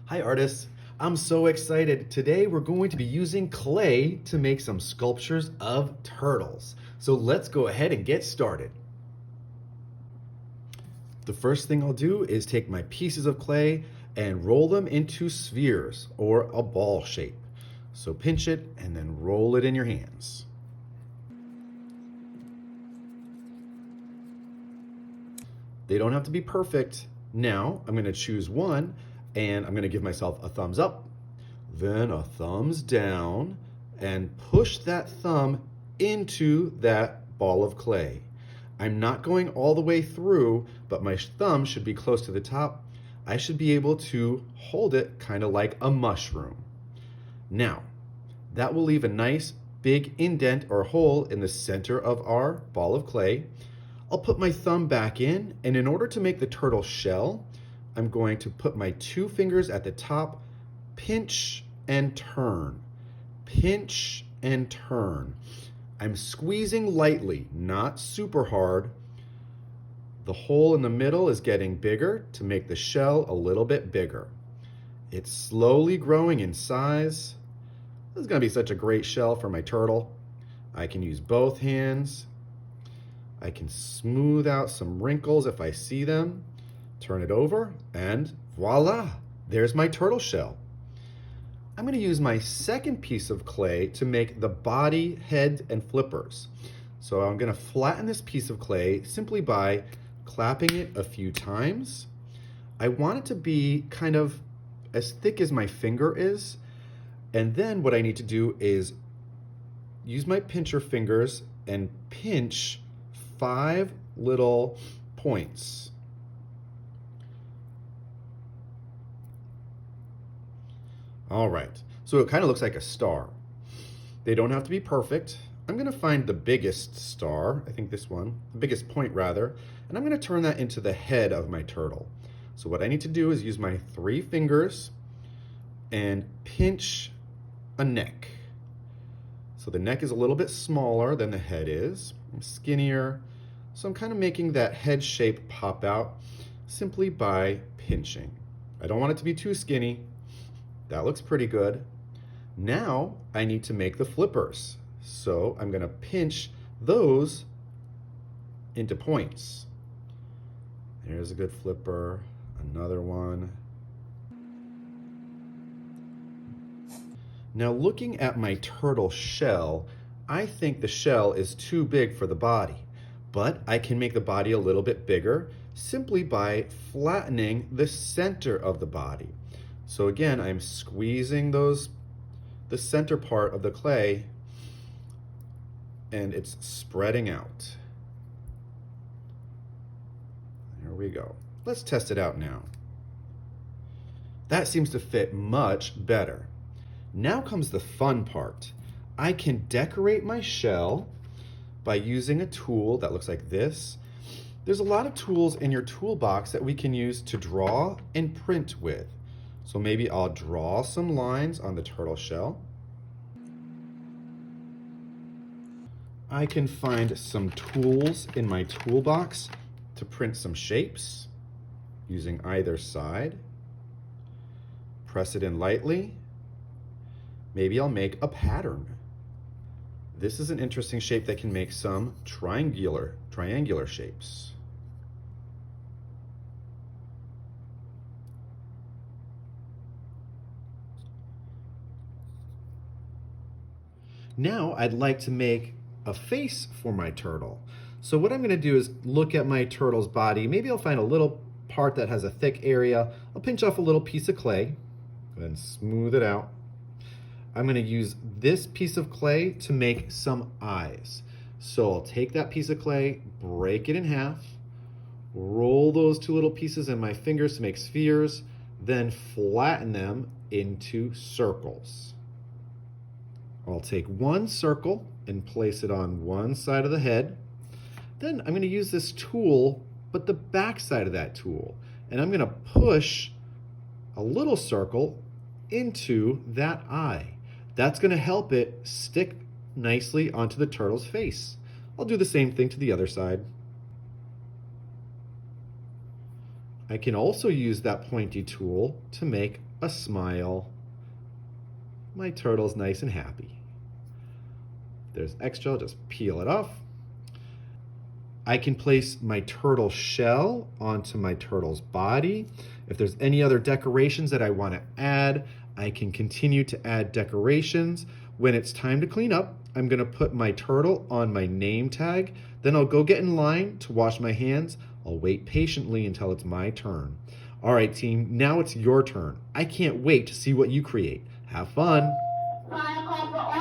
Hi artists, I'm so excited. Today we're going to be using clay to make some sculptures of turtles. So let's go ahead and get started. The first thing I'll do is take my pieces of clay and roll them into spheres or a ball shape. So pinch it and then roll it in your hands. They don't have to be perfect. Now I'm going to choose one and I'm going to give myself a thumbs up, then a thumbs down, and push that thumb into that ball of clay. I'm not going all the way through, but my thumb should be close to the top. I should be able to hold it kind of like a mushroom. Now, that will leave a nice big indent or hole in the center of our ball of clay. I'll put my thumb back in order to make the turtle shell, I'm going to put my two fingers at the top, pinch and turn, pinch and turn. I'm squeezing lightly, not super hard. The hole in the middle is getting bigger to make the shell a little bit bigger. It's slowly growing in size. This is going to be such a great shell for my turtle. I can use both hands. I can smooth out some wrinkles if I see them, turn it over, and voila, there's my turtle shell. I'm going to use my second piece of clay to make the body, head, and flippers. So I'm going to flatten this piece of clay simply by clapping it a few times. I want it to be kind of as thick as my finger is, and then what I need to do is use my pincher fingers and pinch 5 little points. All right, so it kind of looks like a star. They don't have to be perfect. I'm going to find the biggest star, I think this one, the biggest point rather, and I'm going to turn that into the head of my turtle. So what I need to do is use my 3 fingers and pinch a neck. So the neck is a little bit smaller than the head is, skinnier. So I'm kind of making that head shape pop out simply by pinching. I don't want it to be too skinny. That looks pretty good. Now I need to make the flippers. So I'm going to pinch those into points. There's a good flipper, another one. Now looking at my turtle shell, I think the shell is too big for the body, but I can make the body a little bit bigger simply by flattening the center of the body. So again, I'm squeezing the center part of the clay and it's spreading out. There we go. Let's test it out now. That seems to fit much better. Now comes the fun part. I can decorate my shell by using a tool that looks like this. There's a lot of tools in your toolbox that we can use to draw and print with. So maybe I'll draw some lines on the turtle shell. I can find some tools in my toolbox to print some shapes using either side. Press it in lightly. Maybe I'll make a pattern. This is an interesting shape that can make some triangular shapes. Now I'd like to make a face for my turtle. So what I'm going to do is look at my turtle's body. Maybe I'll find a little part that has a thick area. I'll pinch off a little piece of clay and smooth it out. I'm going to use this piece of clay to make some eyes. So I'll take that piece of clay, break it in half, roll those 2 little pieces in my fingers to make spheres, then flatten them into circles. I'll take one circle and place it on one side of the head. Then I'm going to use this tool, but the back side of that tool. And I'm going to push a little circle into that eye. That's going to help it stick nicely onto the turtle's face. I'll do the same thing to the other side. I can also use that pointy tool to make a smile. My turtle's nice and happy. There's extra, I'll just peel it off. I can place my turtle shell onto my turtle's body. If there's any other decorations that I want to add, I can continue to add decorations. When it's time to clean up, I'm going to put my turtle on my name tag. Then I'll go get in line to wash my hands. I'll wait patiently until it's my turn. All right, team, now it's your turn. I can't wait to see what you create. Have fun.